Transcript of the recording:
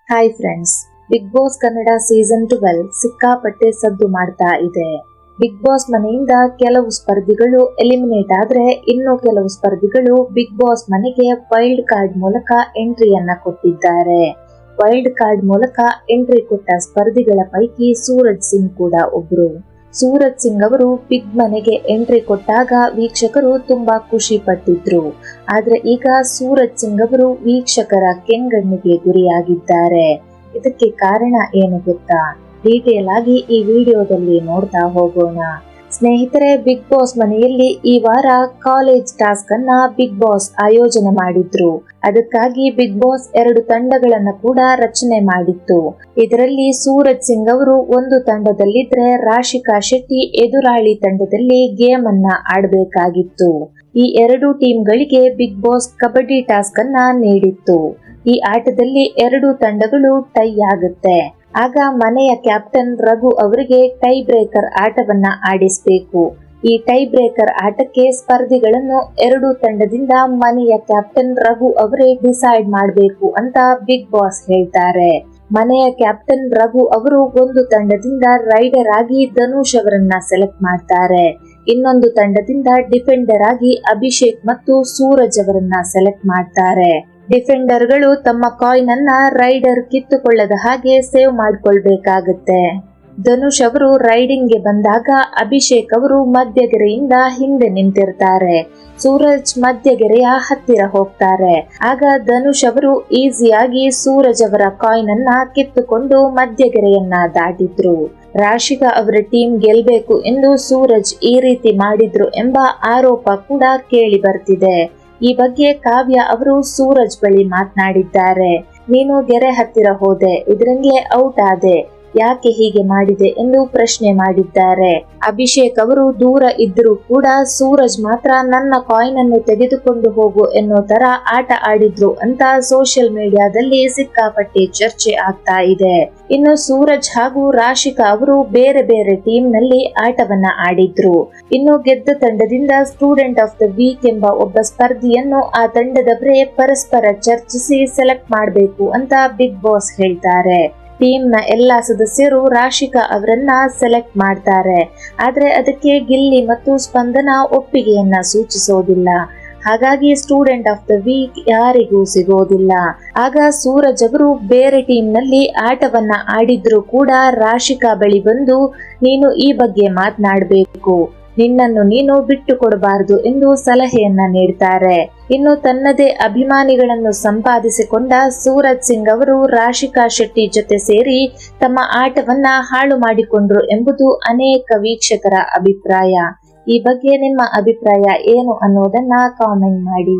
Hi friends, big boss Kannada season 12 ಸಿಕ್ಕಾಪಟ್ಟೆ ಸದ್ದು ಮಾಡ್ತಾ ಇದೆ. ಬಿಗ್ ಬಾಸ್ ಮನೆಯಿಂದ ಕೆಲವು ಸ್ಪರ್ಧಿಗಳು ಎಲಿಮಿನೇಟ್ ಆದ್ರೆ ಇನ್ನು ಕೆಲವು ಸ್ಪರ್ಧಿಗಳು ಬಿಗ್ ಬಾಸ್ ಮನೆಗೆ ವೈಲ್ಡ್ ಕಾರ್ಡ್ ಮೂಲಕ ಎಂಟ್ರಿಯನ್ನ ಕೊಟ್ಟಿದ್ದಾರೆ. ವೈಲ್ಡ್ ಕಾರ್ಡ್ ಮೂಲಕ ಎಂಟ್ರಿ ಕೊಟ್ಟ ಸ್ಪರ್ಧಿಗಳ ಪೈಕಿ ಸೂರಜ್ ಸಿಂಗ್ ಕೂಡ ಒಬ್ರು. ಸೂರಜ್ ಸಿಂಗ್ ಅವರು ಬಿಗ್ ಮನೆಗೆ ಎಂಟ್ರಿ ಕೊಟ್ಟಾಗ ವೀಕ್ಷಕರು ತುಂಬಾ ಖುಷಿ ಪಟ್ಟಿದ್ರು. ಆದ್ರೆ ಈಗ ಸೂರಜ್ ಸಿಂಗ್ ಅವರು ವೀಕ್ಷಕರ ಕೆಂಗಣ್ಣಿಗೆ ಗುರಿಯಾಗಿದ್ದಾರೆ. ಇದಕ್ಕೆ ಕಾರಣ ಏನು ಗೊತ್ತಾ? ಡೀಟೇಲ್ ಆಗಿ ಈ ವಿಡಿಯೋದಲ್ಲಿ ನೋಡ್ತಾ ಹೋಗೋಣ. ಸ್ನೇಹಿತರೆ, ಬಿಗ್ ಬಾಸ್ ಮನೆಯಲ್ಲಿ ಈ ವಾರ ಕಾಲೇಜ್ ಟಾಸ್ಕ್ ಅನ್ನ ಬಿಗ್ ಬಾಸ್ ಆಯೋಜನೆ ಮಾಡಿದ್ರು. ಅದಕ್ಕಾಗಿ ಬಿಗ್ ಬಾಸ್ 2 ತಂಡಗಳನ್ನ ಕೂಡ ರಚನೆ ಮಾಡಿತ್ತು. ಇದರಲ್ಲಿ ಸೂರಜ್ ಸಿಂಗ್ ಅವರು ಒಂದು ತಂಡದಲ್ಲಿದ್ರೆ ರಾಶಿಕಾ ಶೆಟ್ಟಿ ಎದುರಾಳಿ ತಂಡದಲ್ಲಿ ಗೇಮ್ ಅನ್ನ ಆಡಬೇಕಾಗಿತ್ತು. ಈ 2 ಟೀಮ್ಗಳಿಗೆ ಬಿಗ್ ಬಾಸ್ ಕಬಡ್ಡಿ ಟಾಸ್ಕ್ ಅನ್ನ ನೀಡಿತ್ತು. ಈ ಆಟದಲ್ಲಿ 2 ತಂಡಗಳು ಟೈ ಆಗುತ್ತೆ. ಆಗ ಮನೆಯ ಕ್ಯಾಪ್ಟನ್ ರಘು ಅವರಿಗೆ ಟೈ ಬ್ರೇಕರ್ ಆಟವನ್ನ ಆಡಿಸಬೇಕು. ಈ ಟೈ ಬ್ರೇಕರ್ ಆಟಕ್ಕೆ ಸ್ಪರ್ಧಿಗಳನ್ನು 2 ತಂಡದಿಂದ ಮನೆಯ ಕ್ಯಾಪ್ಟನ್ ರಘು ಅವರೇ ಡಿಸೈಡ್ ಮಾಡಬೇಕು ಅಂತ ಬಿಗ್ ಬಾಸ್ ಹೇಳ್ತಾರೆ. ಮನೆಯ ಕ್ಯಾಪ್ಟನ್ ರಘು ಅವರು ಒಂದು ತಂಡದಿಂದ ರೈಡರ್ ಆಗಿ ಧನುಷ್ ಅವರನ್ನ ಸೆಲೆಕ್ಟ್ ಮಾಡ್ತಾರೆ. ಇನ್ನೊಂದು ತಂಡದಿಂದ ಡಿಫೆಂಡರ್ ಆಗಿ ಅಭಿಷೇಕ್ ಮತ್ತು ಸೂರಜ್ ಅವರನ್ನ ಸೆಲೆಕ್ಟ್ ಮಾಡ್ತಾರೆ. ಡಿಫೆಂಡರ್ಗಳು ತಮ್ಮ ಕಾಯಿನ್ ಅನ್ನ ರೈಡರ್ ಕಿತ್ತುಕೊಳ್ಳದ ಹಾಗೆ ಸೇವ್ ಮಾಡ್ಕೊಳ್ಬೇಕಾಗತ್ತೆ. ಧನುಷ್ ಅವರು ರೈಡಿಂಗ್ ಗೆ ಬಂದಾಗ ಅಭಿಷೇಕ್ ಅವರು ಮಧ್ಯಗೆರೆಯಿಂದ ಹಿಂದೆ ನಿಂತಿರ್ತಾರೆ. ಸೂರಜ್ ಮಧ್ಯಗೆರೆಯ ಹತ್ತಿರ ಹೋಗ್ತಾರೆ. ಆಗ ಧನುಷ್ ಅವರು ಈಸಿಯಾಗಿ ಸೂರಜ್ ಅವರ ಕಾಯಿನ್ ಅನ್ನ ಕಿತ್ತುಕೊಂಡು ಮಧ್ಯಗೆರೆಯನ್ನ ದಾಟಿದ್ರು. ರಾಶಿಕಾ ಅವರ ಟೀಮ್ ಗೆಲ್ಬೇಕು ಎಂದು ಸೂರಜ್ ಈ ರೀತಿ ಮಾಡಿದ್ರು ಎಂಬ ಆರೋಪ ಕೂಡ ಕೇಳಿ ಬರ್ತಿದೆ. ಈ ಬಗ್ಗೆ ಕಾವ್ಯ ಅವರು ಸೂರಜ್ ಬಳಿ ಮಾತನಾಡಿದ್ದಾರೆ. ನೀನು ಗೆರೆ ಹತ್ತಿರ ಹೋದೆ, ಇದರಿಂದಲೇ ಔಟ್ ಆದೆ, ಯಾಕೆ ಹೀಗೆ ಮಾಡಿದೆ ಎಂದು ಪ್ರಶ್ನೆ ಮಾಡಿದ್ದಾರೆ. ಅಭಿಷೇಕ್ ಅವರು ದೂರ ಇದ್ರೂ ಕೂಡ ಸೂರಜ್ ಮಾತ್ರ ನನ್ನ ಕಾಯಿನ್ ಅನ್ನು ತೆಗೆದುಕೊಂಡು ಹೋಗು ಎನ್ನೋ ತರ ಆಟ ಆಡಿದ್ರು ಅಂತ ಸೋಷಿಯಲ್ ಮೀಡಿಯಾದಲ್ಲಿ ಸಿಕ್ಕಾಪಟ್ಟೆ ಚರ್ಚೆ ಆಗ್ತಾ ಇದೆ. ಇನ್ನು ಸೂರಜ್ ಹಾಗೂ ರಾಶಿಕಾ ಅವರು ಬೇರೆ ಬೇರೆ ಟೀಮ್ ನಲ್ಲಿ ಆಟವನ್ನ ಆಡಿದ್ರು. ಇನ್ನು ಗೆದ್ದ ತಂಡದಿಂದ ಸ್ಟೂಡೆಂಟ್ ಆಫ್ ದ ವೀಕ್ ಎಂಬ ಒಬ್ಬ ಸ್ಪರ್ಧಿಯನ್ನು ಆ ತಂಡದವರೇ ಪರಸ್ಪರ ಚರ್ಚಿಸಿ ಸೆಲೆಕ್ಟ್ ಮಾಡಬೇಕು ಅಂತ ಬಿಗ್ ಬಾಸ್ ಹೇಳ್ತಾರೆ. ಟೀಮ್ ನ ಎಲ್ಲಾ ಸದಸ್ಯರು ರಾಶಿಕಾ ಅವರನ್ನ ಸೆಲೆಕ್ಟ್ ಮಾಡ್ತಾರೆ. ಆದ್ರೆ ಅದಕ್ಕೆ ಗಿಲ್ಲಿ ಮತ್ತು ಸ್ಪಂದನ ಒಪ್ಪಿಗೆಯನ್ನ ಸೂಚಿಸೋದಿಲ್ಲ. ಹಾಗಾಗಿ ಸ್ಟೂಡೆಂಟ್ ಆಫ್ ದ ವೀಕ್ ಯಾರಿಗೂ ಸಿಗೋದಿಲ್ಲ. ಆಗ ಸೂರಜ್ ಅವರು ಬೇರೆ ಟೀಮ್ ನಲ್ಲಿ ಆಟವನ್ನ ಆಡಿದ್ರು ಕೂಡ ರಾಶಿಕಾ ಬಳಿ ಬಂದು ನೀನು ಈ ಬಗ್ಗೆ ಮಾತನಾಡಬೇಕು, ನಿನ್ನನ್ನು ನೀನು ಬಿಟ್ಟು ಕೊಡಬಾರದು ಎಂದು ಸಲಹೆಯನ್ನ ನೀಡ್ತಾರೆ. ಇನ್ನು ತನ್ನದೇ ಅಭಿಮಾನಿಗಳನ್ನು ಸಂಪಾದಿಸಿಕೊಂಡ ಸೂರಜ್ ಸಿಂಗ್ ಅವರು ರಾಶಿಕಾ ಶೆಟ್ಟಿ ಜೊತೆ ಸೇರಿ ತಮ್ಮ ಆಟವನ್ನ ಹಾಳು ಮಾಡಿಕೊಂಡ್ರು ಎಂಬುದು ಅನೇಕ ವೀಕ್ಷಕರ ಅಭಿಪ್ರಾಯ. ಈ ಬಗ್ಗೆ ನಿಮ್ಮ ಅಭಿಪ್ರಾಯ ಏನು ಅನ್ನೋದನ್ನ ಕಾಮೆಂಟ್ ಮಾಡಿ.